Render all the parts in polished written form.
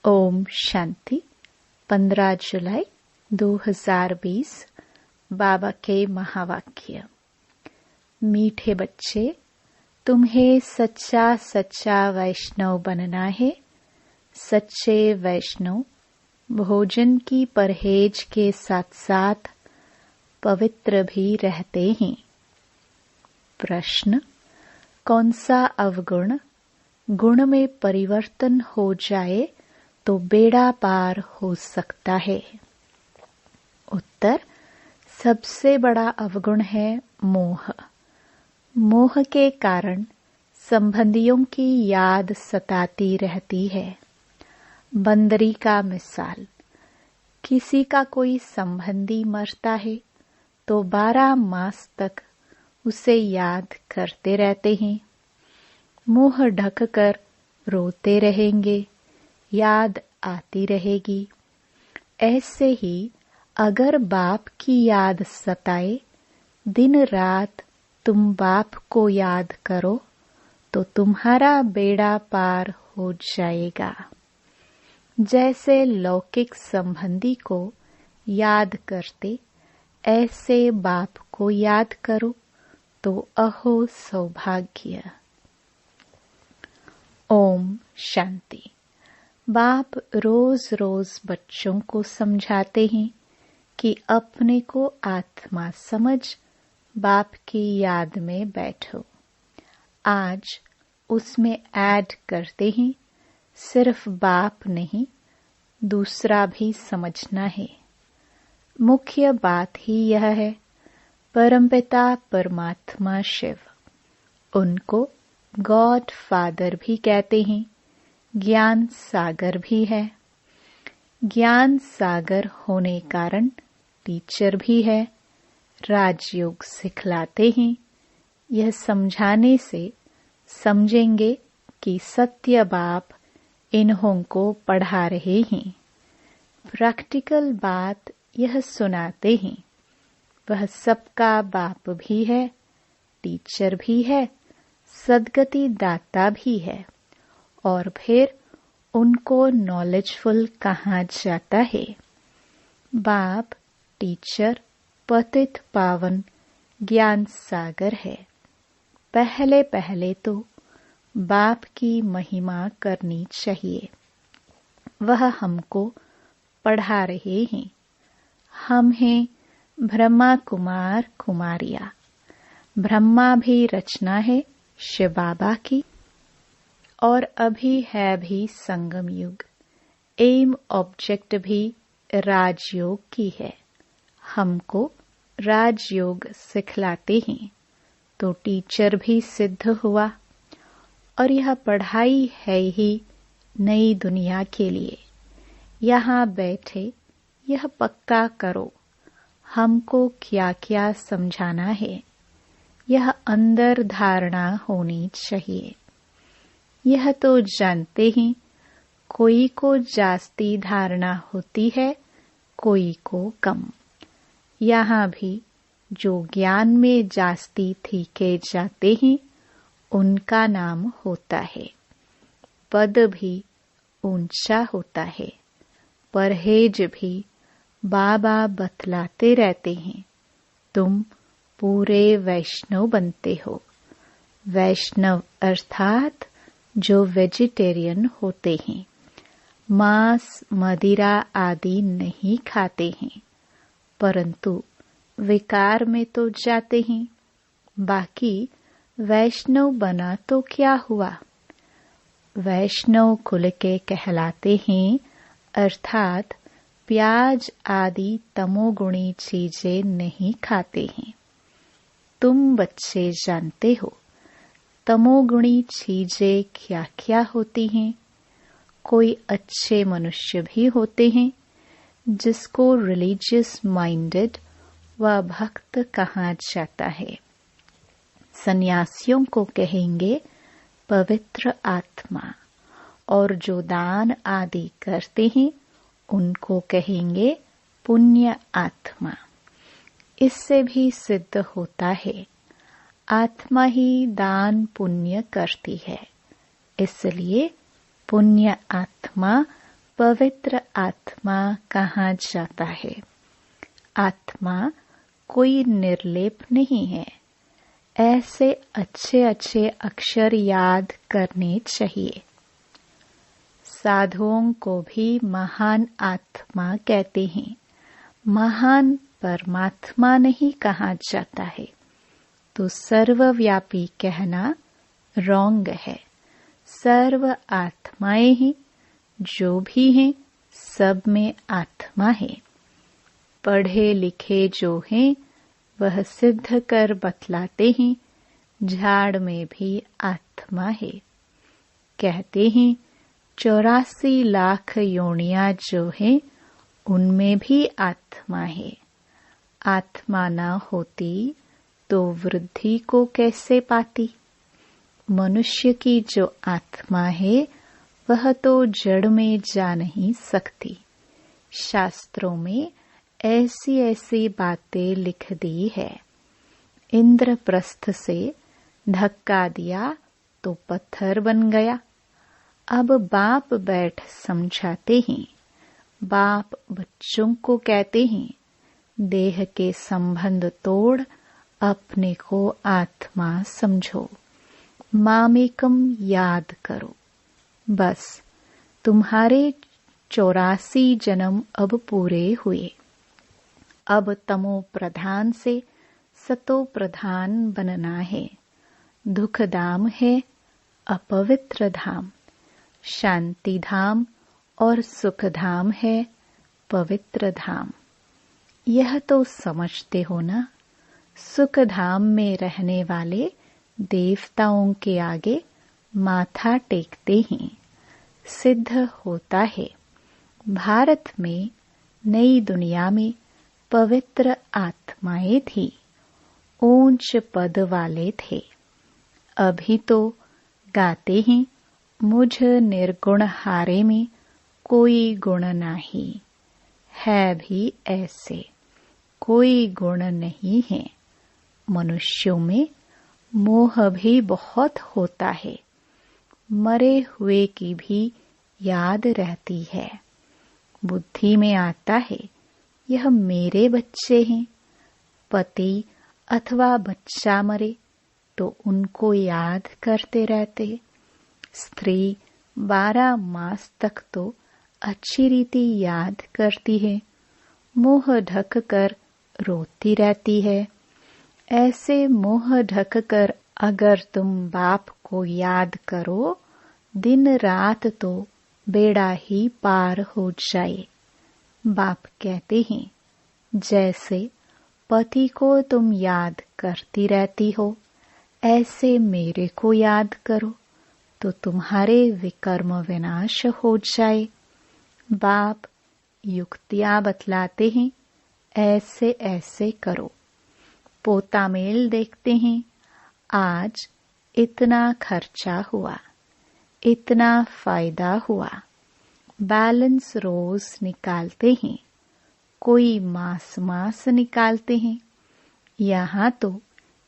ओम शांति। 15 जुलाई 2020 बाबा के महावाक्य। मीठे बच्चे, तुम्हें सच्चा सच्चा वैष्णव बनना है। सच्चे वैष्णव भोजन की परहेज के साथ साथ पवित्र भी रहते हैं। प्रश्न, कौन सा अवगुण गुण में परिवर्तन हो जाए तो बेड़ा पार हो सकता है? उत्तर, सबसे बड़ा अवगुण है मोह। मोह के कारण संबंधियों की याद सताती रहती है। बंदरी का मिसाल, किसी का कोई संबंधी मरता है तो 12 मास तक उसे याद करते रहते हैं। मुंह ढककर रोते रहेंगे, याद आती रहेगी। ऐसे ही अगर बाप की याद सताए, दिन रात तुम बाप को याद करो तो तुम्हारा बेड़ा पार हो जाएगा। जैसे लौकिक संबंधी को याद करते, ऐसे बाप को याद करो तो अहो सौभाग्य। ओम शांति। बाप रोज रोज बच्चों को समझाते हैं कि अपने को आत्मा समझ बाप की याद में बैठो। आज उसमें ऐड करते हैं, सिर्फ बाप नहीं, दूसरा भी समझना है। मुख्य बात ही यह है, परमपिता परमात्मा शिव, उनको गॉड फादर भी कहते हैं, ज्ञान सागर भी है। ज्ञान सागर होने कारण टीचर भी है। राजयोग सिखलाते हैं। यह समझाने से समझेंगे कि सत्य बाप इन्हों को पढ़ा रहे हैं। प्रैक्टिकल बात यह सुनाते हैं। वह सबका बाप भी है, टीचर भी है, सद्गति दाता भी है। और फिर उनको नॉलेजफुल कहा जाता है। बाप टीचर पतित पावन ज्ञान सागर है। पहले पहले तो बाप की महिमा करनी चाहिए। वह हमको पढ़ा रहे हैं। हम हैं ब्रह्मा कुमार कुमारिया। ब्रह्मा भी रचना है शिव बाबा की, और अभी है भी संगम युग। एम ऑब्जेक्ट भी राजयोग की है। हमको राजयोग सिखलाते हैं तो टीचर भी सिद्ध हुआ। और यह पढ़ाई है ही नई दुनिया के लिए। यहाँ बैठे यह पक्का करो, हमको क्या क्या समझाना है। यह अंदर धारणा होनी चाहिए। यह तो जानते हैं, कोई को जास्ती धारणा होती है, कोई को कम। यहाँ भी जो ज्ञान में जास्ती थीके जाते हैं, उनका नाम होता है। पद भी ऊंचा होता है। परहेज भी बाबा बतलाते रहते हैं। तुम पूरे वैष्णव बनते हो। वैष्णव अर्थात जो वेजिटेरियन होते हैं, मांस मदिरा आदि नहीं खाते हैं, परंतु विकार में तो जाते हैं। बाकी वैष्णव बना तो क्या हुआ? वैष्णव कुल के कहलाते हैं, अर्थात प्याज आदि तमोगुणी चीजें नहीं खाते हैं। तुम बच्चे जानते हो तमोगुणी चीजें क्या क्या होती हैं। कोई अच्छे मनुष्य भी होते हैं जिसको रिलीजियस माइंडेड व भक्त कहा जाता है। सन्यासियों को कहेंगे पवित्र आत्मा, और जो दान आदि करते हैं उनको कहेंगे पुण्य आत्मा। इससे भी सिद्ध होता है आत्मा ही दान पुण्य करती है। इसलिए पुण्य आत्मा पवित्र आत्मा कहाँ जाता है? आत्मा कोई निर्लेप नहीं है। ऐसे अच्छे अच्छे अक्षर याद करने चाहिए। साधुओं को भी महान आत्मा कहते हैं। महान परमात्मा नहीं कहा जाता है, तो सर्वव्यापी कहना रॉन्ग है। सर्व आत्माएं ही जो भी हैं, सब में आत्मा है। पढ़े लिखे जो हैं वह सिद्ध कर बतलाते हैं, झाड़ में भी आत्मा है। कहते हैं 84 लाख योनियां जो हैं उनमें भी आत्मा है। आत्मा न होती तो वृद्धि को कैसे पाती? मनुष्य की जो आत्मा है वह तो जड़ में जा नहीं सकती। शास्त्रों में ऐसी ऐसी बातें लिख दी है। इंद्रप्रस्थ से धक्का दिया तो पत्थर बन गया। अब बाप बैठ समझाते हैं। बाप बच्चों को कहते हैं, देह के संबंध तोड़ अपने को आत्मा समझो, मामेकम याद करो। बस तुम्हारे 84 जन्म अब पूरे हुए। अब तमो प्रधान से सतो प्रधान बनना है। दुख धाम है अपवित्र धाम, शांति धाम और सुख धाम है पवित्र धाम। यह तो समझते हो ना? सुख धाम में रहने वाले देवताओं के आगे माथा टेकते हैं। सिद्ध होता है। भारत में नई दुनिया में पवित्र आत्माएं थी, ऊंच पद वाले थे। अभी तो गाते हैं, मुझ निर्गुण हारे में कोई गुण नहीं है। भी ऐसे कोई गुण नहीं है। मनुष्यों में मोह भी बहुत होता है। मरे हुए की भी याद रहती है। बुद्धि में आता है, यह मेरे बच्चे हैं। पति अथवा बच्चा मरे तो उनको याद करते रहते। स्त्री 12 मास तक तो अच्छी रीति याद करती है, मुंह ढक कर रोती रहती है। ऐसे मुंह ढक कर अगर तुम बाप को याद करो, दिन रात तो बेड़ा ही पार हो जाए। बाप कहते हैं, जैसे पति को तुम याद करती रहती हो, ऐसे मेरे को याद करो तो तुम्हारे विकर्म विनाश हो जाए। बाप युक्तियां बतलाते हैं, ऐसे ऐसे करो। पोता मेल देखते हैं, आज इतना खर्चा हुआ, इतना फायदा हुआ। बैलेंस रोज निकालते हैं, कोई मास निकालते हैं। यहाँ तो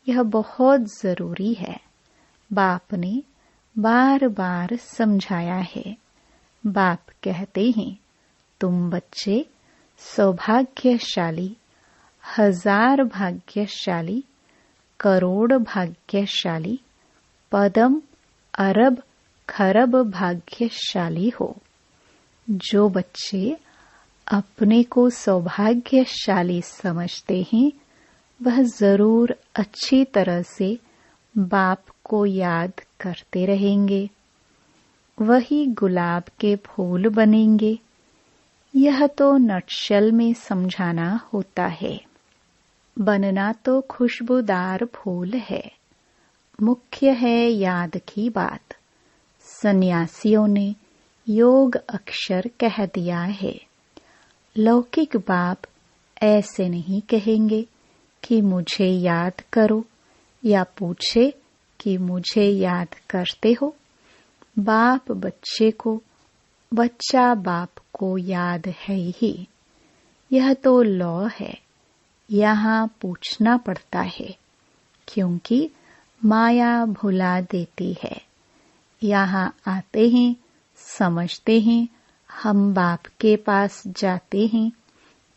यह बहुत जरूरी है। बाप ने बार बार समझाया है। बाप कहते हैं, तुम बच्चे सौभाग्यशाली, 1000 भाग्यशाली, करोड़ भाग्यशाली, पदम अरब खरब भाग्यशाली हो। जो बच्चे अपने को सौभाग्यशाली समझते हैं, वह जरूर अच्छी तरह से बाप को याद करते रहेंगे। वही गुलाब के फूल बनेंगे। यह तो नटशल में समझाना होता है। बनना तो खुशबूदार फूल है। मुख्य है याद की बात। सन्यासियों ने योग अक्षर कह दिया है। लौकिक बाप ऐसे नहीं कहेंगे कि मुझे याद करो, या पूछे कि मुझे याद करते हो। बाप बच्चे को, बच्चा बाप को याद है ही। यह तो लॉ है। यहाँ पूछना पड़ता है, क्योंकि माया भुला देती है। यहाँ आते हैं, समझते हैं, हम बाप के पास जाते हैं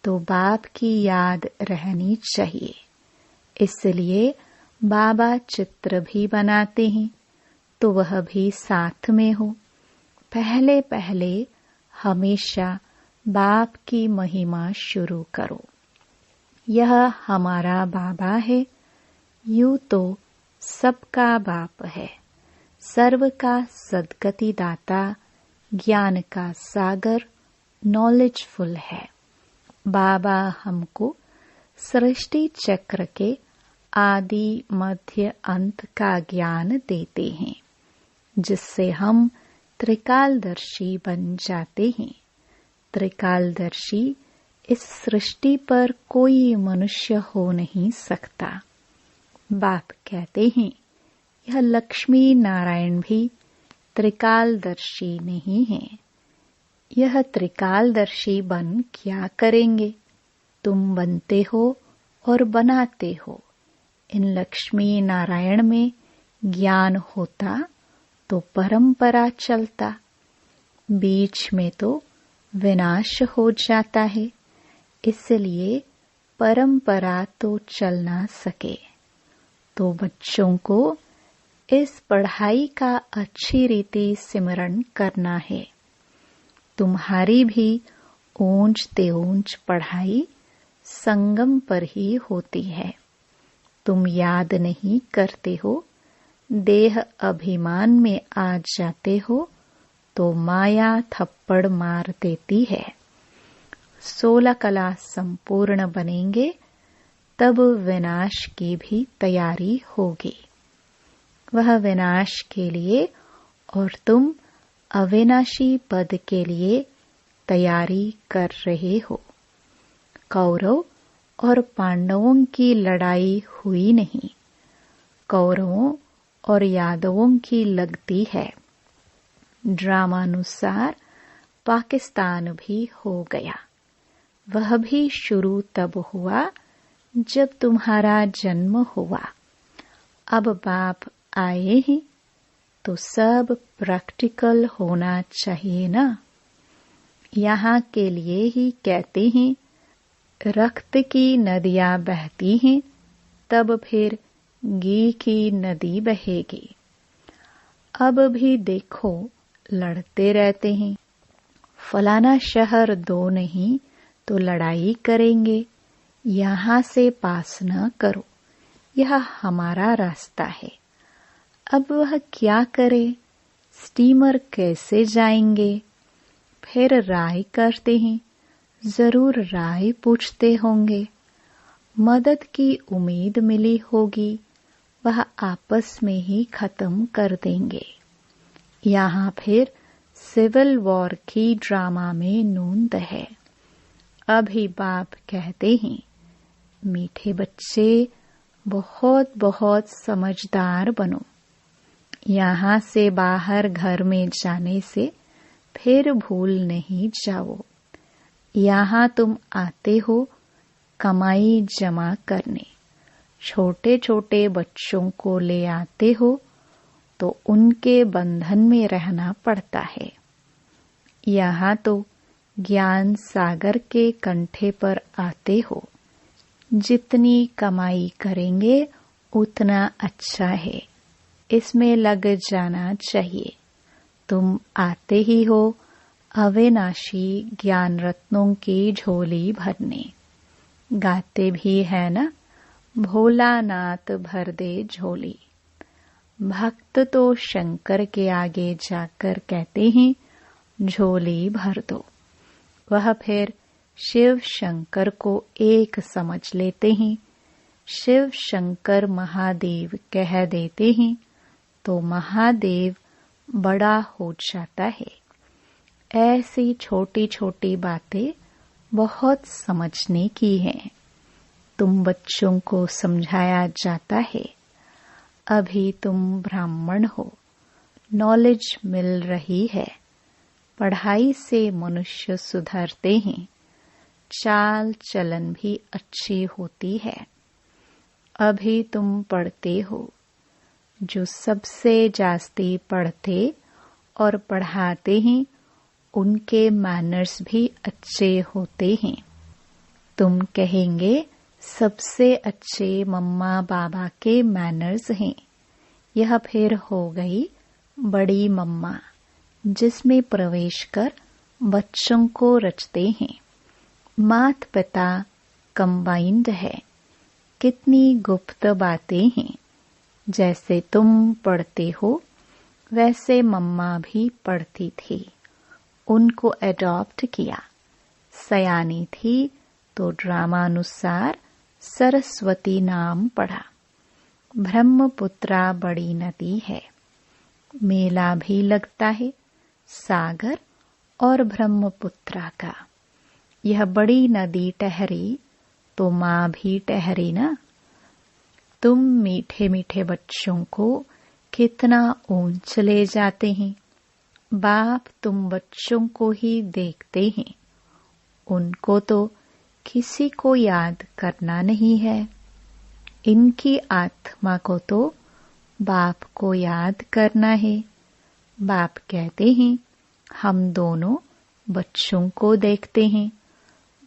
तो बाप की याद रहनी चाहिए, इसलिए बाबा चित्र भी बनाते हैं तो वह भी साथ में हो। पहले पहले हमेशा बाप की महिमा शुरू करो। यह हमारा बाबा है, यूं तो सबका बाप है, सर्व का सद्गति दाता, ज्ञान का सागर, नॉलेजफुल है। बाबा हमको सृष्टि चक्र के आदि मध्य अंत का ज्ञान देते हैं, जिससे हम त्रिकालदर्शी बन जाते हैं। त्रिकालदर्शी इस सृष्टि पर कोई मनुष्य हो नहीं सकता। बाप कहते हैं यह लक्ष्मी नारायण भी त्रिकालदर्शी नहीं है। यह त्रिकालदर्शी बन क्या करेंगे? तुम बनते हो और बनाते हो। इन लक्ष्मी नारायण में ज्ञान होता तो परंपरा चलता, बीच में तो विनाश हो जाता है, इसलिए परंपरा तो चल ना सके। तो बच्चों को इस पढ़ाई का अच्छी रीति सिमरण करना है। तुम्हारी भी ऊंच तेऊंच पढ़ाई संगम पर ही होती है। तुम याद नहीं करते हो, देह अभिमान में आ जाते हो तो माया थप्पड़ मार देती है। 16 कला संपूर्ण बनेंगे तब विनाश की भी तैयारी होगी। वह विनाश के लिए और तुम अविनाशी पद के लिए तैयारी कर रहे हो। कौरव और पांडवों की लड़ाई हुई नहीं, कौरवों और यादवों की लगती है। ड्रामानुसार पाकिस्तान भी हो गया। वह भी शुरू तब हुआ जब तुम्हारा जन्म हुआ। अब बाप आए हैं तो सब प्रैक्टिकल होना चाहिए ना। यहाँ के लिए ही कहते हैं रक्त की नदियाँ बहती हैं तब फिर घी की नदी बहेगी। अब भी देखो लड़ते रहते हैं, फलाना शहर 2 नहीं तो लड़ाई करेंगे, यहाँ से पास न करो, यह हमारा रास्ता है। अब वह क्या करे, स्टीमर कैसे जाएंगे? फिर राय करते हैं, जरूर राय पूछते होंगे। मदद की उम्मीद मिली होगी, वह आपस में ही खत्म कर देंगे। यहाँ फिर सिविल वॉर की ड्रामा में नूंद है। अभी बाप कहते हैं मीठे बच्चे बहुत बहुत समझदार बनो। यहाँ से बाहर घर में जाने से फिर भूल नहीं जाओ। यहाँ तुम आते हो कमाई जमा करने, छोटे छोटे बच्चों को ले आते हो तो उनके बंधन में रहना पड़ता है। यहाँ तो ज्ञान सागर के कंठे पर आते हो। जितनी कमाई करेंगे उतना अच्छा है, इसमें लग जाना चाहिए। तुम आते ही हो अविनाशी ज्ञान रत्नों की झोली भरने। गाते भी है ना, भोलानाथ भर दे झोली। भक्त तो शंकर के आगे जाकर कहते हैं झोली भर दो। वह फिर शिव शंकर को एक समझ लेते हैं। शिव शंकर महादेव कह देते हैं तो महादेव बड़ा हो जाता है। ऐसी छोटी छोटी बातें बहुत समझने की हैं। तुम बच्चों को समझाया जाता है। अभी तुम ब्राह्मण हो, नॉलेज मिल रही है। पढ़ाई से मनुष्य सुधरते हैं, चाल चलन भी अच्छी होती है। अभी तुम पढ़ते हो। जो सबसे जास्ती पढ़ते और पढ़ाते हैं उनके मैनर्स भी अच्छे होते हैं। तुम कहेंगे सबसे अच्छे मम्मा बाबा के मैनर्स हैं। यह फिर हो गई बड़ी मम्मा, जिसमें प्रवेश कर बच्चों को रचते हैं। माता पिता कंबाइंड है। कितनी गुप्त बातें हैं। जैसे तुम पढ़ते हो वैसे मम्मा भी पढ़ती थी, उनको एडॉप्ट किया। सयानी थी तो ड्रामानुसार सरस्वती नाम पढ़ा। ब्रह्मपुत्रा बड़ी नदी है। मेला भी लगता है सागर और ब्रह्मपुत्रा का। यह बड़ी नदी ठहरी तो माँ भी ठहरी ना। तुम मीठे मीठे बच्चों को कितना ऊंच ले जाते हैं। बाप तुम बच्चों को ही देखते हैं, उनको तो किसी को याद करना नहीं है। इनकी आत्मा को तो बाप को याद करना है। बाप कहते हैं हम दोनों बच्चों को देखते हैं,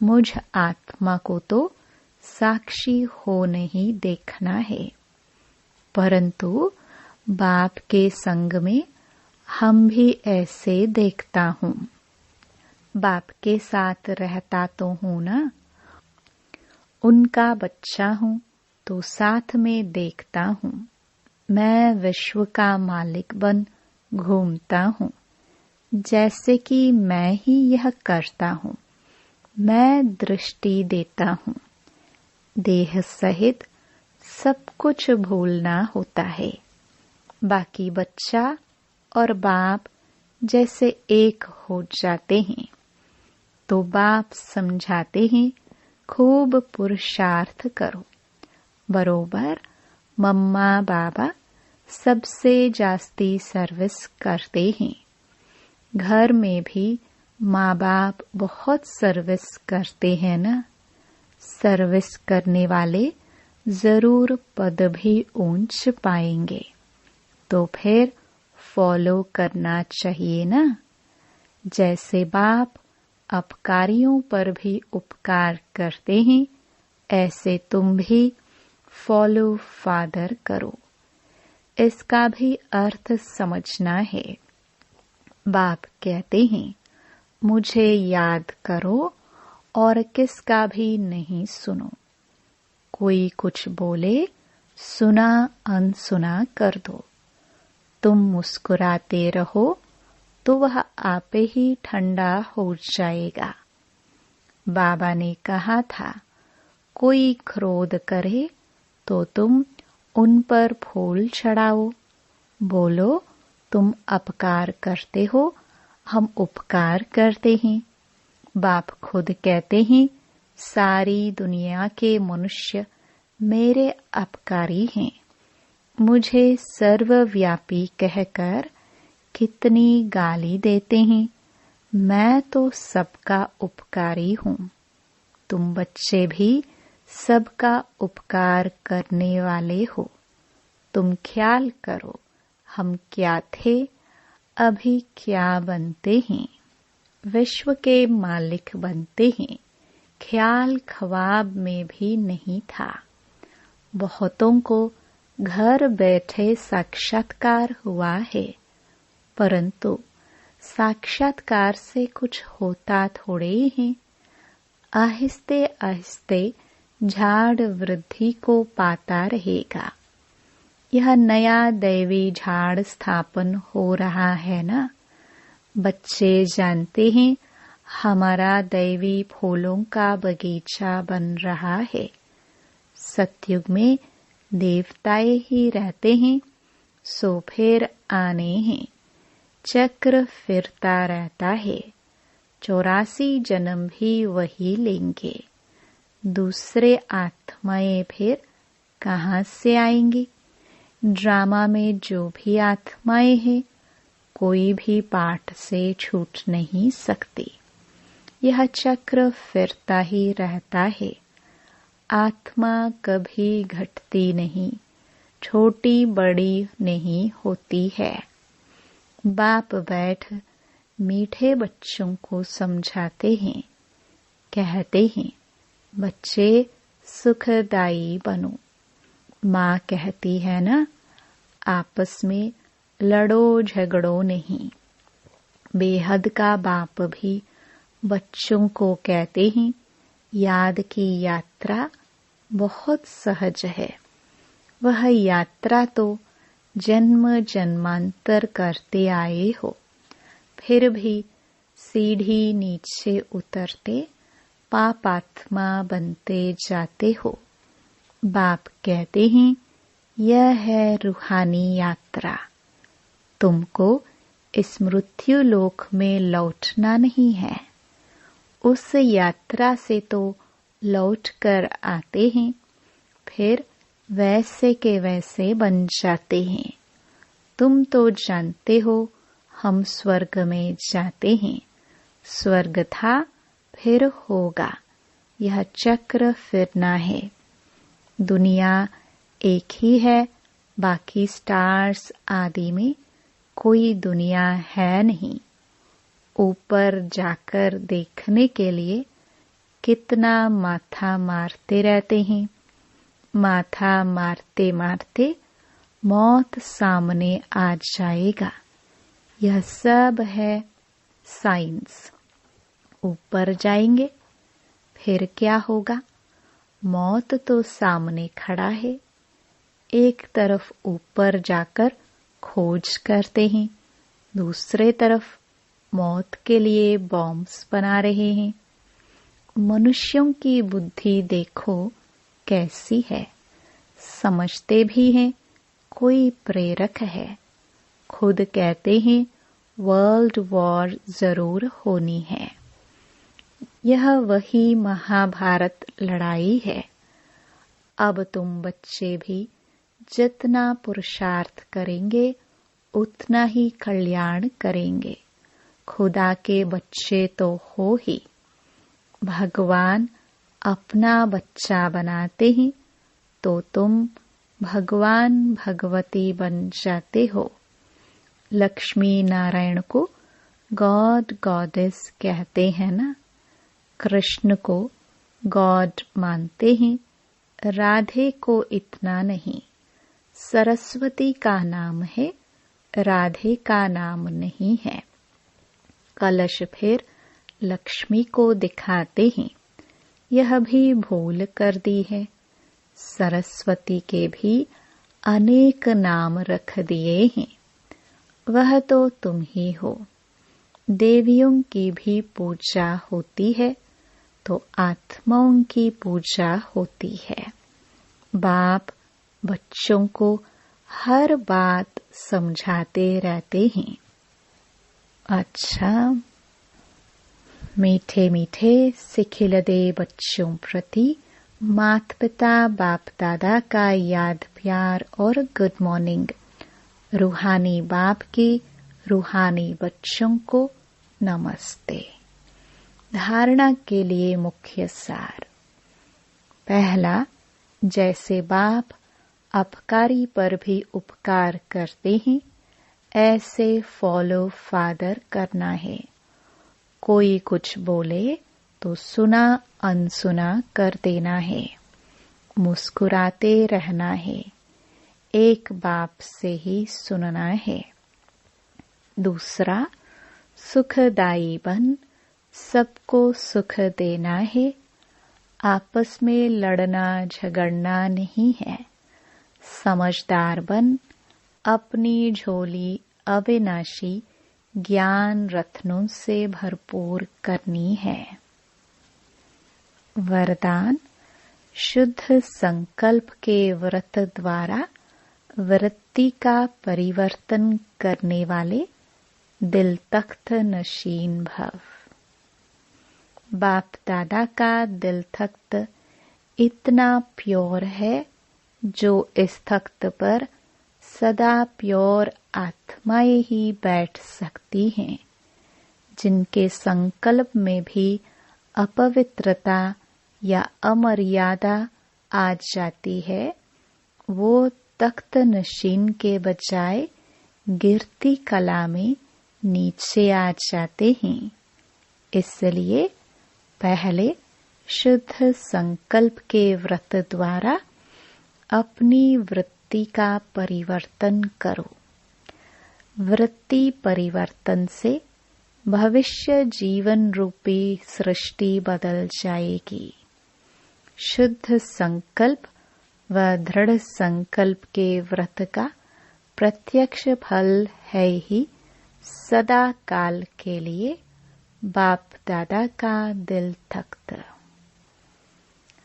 मुझ आत्मा को तो साक्षी हो नहीं देखना है। परंतु बाप के संग में हम भी ऐसे देखता हूँ। बाप के साथ रहता तो हूँ ना, उनका बच्चा हूँ तो साथ में देखता हूँ। मैं विश्व का मालिक बन घूमता हूँ, जैसे कि मैं ही यह करता हूँ। मैं दृष्टि देता हूँ। देह सहित सब कुछ भूलना होता है। बाकी बच्चा और बाप जैसे एक हो जाते हैं तो बाप समझाते हैं खूब पुरुषार्थ करो। बरोबर मम्मा बाबा सबसे जास्ती सर्विस करते हैं। घर में भी माँ बाप बहुत सर्विस करते हैं ना। सर्विस करने वाले जरूर पद भी ऊंच पाएंगे, तो फिर फॉलो करना चाहिए ना। जैसे बाप अपकारियों पर भी उपकार करते हैं, ऐसे तुम भी फॉलो फादर करो। इसका भी अर्थ समझना है। बाप कहते हैं मुझे याद करो और किसका भी नहीं सुनो। कोई कुछ बोले सुना अनसुना कर दो। तुम मुस्कुराते रहो तो वह आपे ही ठंडा हो जाएगा। बाबा ने कहा था कोई क्रोध करे तो तुम उन पर फूल चढ़ाओ। बोलो तुम अपकार करते हो, हम उपकार करते हैं। बाप खुद कहते हैं सारी दुनिया के मनुष्य मेरे अपकारी हैं। मुझे सर्वव्यापी कहकर कितनी गाली देते हैं। मैं तो सबका उपकारी हूँ। तुम बच्चे भी सबका उपकार करने वाले हो। तुम ख्याल करो हम क्या थे, अभी क्या बनते हैं। विश्व के मालिक बनते हैं, ख्याल ख्वाब में भी नहीं था। बहुतों को घर बैठे साक्षात्कार हुआ है, परंतु साक्षात्कार से कुछ होता थोड़े ही है। आहिस्ते आहिस्ते झाड़ वृद्धि को पाता रहेगा। यह नया दैवी झाड़ स्थापन हो रहा है ना। बच्चे जानते हैं हमारा दैवी फूलों का बगीचा बन रहा है। सतयुग में देवताएं ही रहते हैं, सो फिर आने हैं। चक्र फिरता रहता है। 84 जन्म भी वही लेंगे। दूसरे आत्माएं फिर कहाँ से आएंगी। ड्रामा में जो भी आत्माएं हैं, कोई भी पाठ से छूट नहीं सकती। यह चक्र फिरता ही रहता है। आत्मा कभी घटती नहीं, छोटी बड़ी नहीं होती है। बाप बैठ मीठे बच्चों को समझाते हैं, कहते हैं बच्चे सुखदायी बनो। माँ कहती है ना, आपस में लड़ो झगड़ो नहीं। बेहद का बाप भी बच्चों को कहते हैं, याद की यात्रा बहुत सहज है। वह यात्रा तो जन्म जन्मांतर करते आए हो, फिर भी सीढ़ी नीचे उतरते पापात्मा बनते जाते हो। बाप कहते हैं, यह है रूहानी यात्रा। तुमको इस मृत्यु लोक में लौटना नहीं है। उस यात्रा से तो लौट कर आते हैं, फिर वैसे के वैसे बन जाते हैं। तुम तो जानते हो हम स्वर्ग में जाते हैं। स्वर्ग था, फिर होगा। यह चक्र फिरना है। दुनिया एक ही है, बाकी स्टार्स आदि में कोई दुनिया है नहीं। ऊपर जाकर देखने के लिए कितना माथा मारते रहते हैं। माथा मारते मारते मौत सामने आ जाएगा। यह सब है साइंस। ऊपर जाएंगे, फिर क्या होगा? मौत तो सामने खड़ा है। एक तरफ ऊपर जाकर खोज करते हैं, दूसरे तरफ मौत के लिए बॉम्ब्स बना रहे हैं। मनुष्यों की बुद्धि देखो कैसी है। समझते भी हैं कोई प्रेरक है। खुद कहते हैं वर्ल्ड वॉर जरूर होनी है। यह वही महाभारत लड़ाई है। अब तुम बच्चे भी जितना पुरुषार्थ करेंगे उतना ही कल्याण करेंगे। खुदा के बच्चे तो हो ही। भगवान अपना बच्चा बनाते हैं तो तुम भगवान भगवती बन जाते हो। लक्ष्मी नारायण को गॉड गॉडेस कहते हैं ना। कृष्ण को गॉड मानते हैं, राधे को इतना नहीं। सरस्वती का नाम है, राधे का नाम नहीं है। कलश फिर लक्ष्मी को दिखाते हैं, यह भी भूल कर दी है। सरस्वती के भी अनेक नाम रख दिए हैं। वह तो तुम ही हो। देवियों की भी पूजा होती है तो आत्माओं की पूजा होती है। बाप बच्चों को हर बात समझाते रहते हैं। अच्छा, मीठे मीठे सिखिलदे बच्चों प्रति माता पिता बाप दादा का याद प्यार और गुड मॉर्निंग। रूहानी बाप की रूहानी बच्चों को नमस्ते। धारणा के लिए मुख्य सार। पहला, जैसे बाप अपकारी पर भी उपकार करते हैं, ऐसे फॉलो फादर करना है। कोई कुछ बोले तो सुना अनसुना कर देना है। मुस्कुराते रहना है। एक बाप से ही सुनना है। दूसरा, सुखदायी बन सबको सुख देना है। आपस में लड़ना झगड़ना नहीं है। समझदार बन अपनी झोली अविनाशी ज्ञान रत्नों से भरपूर करनी है। वरदान, शुद्ध संकल्प के व्रत द्वारा वृत्ति का परिवर्तन करने वाले दिल तख्त नशीन भव। बाप दादा का दिल तख्त इतना प्योर है, जो इस तख्त पर सदा प्योर आत्माएं ही बैठ सकती हैं। जिनके संकल्प में भी अपवित्रता या अमर्यादा आ जाती है, वो तख्त नशीन के बजाय गिरती कला में नीचे आ जाते हैं। इसलिए पहले शुद्ध संकल्प के व्रत द्वारा अपनी वृत्ति का परिवर्तन करो। वृत्ति परिवर्तन से भविष्य जीवन रूपी सृष्टि बदल जाएगी। शुद्ध संकल्प व दृढ़ संकल्प के व्रत का प्रत्यक्ष फल है ही सदा काल के लिए बाप दादा का दिल तख्त।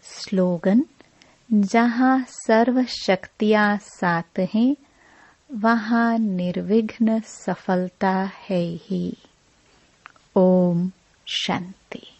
स्लोगन: जहाँ सर्व शक्तियाँ साथ हैं, वहाँ निर्विघ्न सफलता है ही। ओम शांति।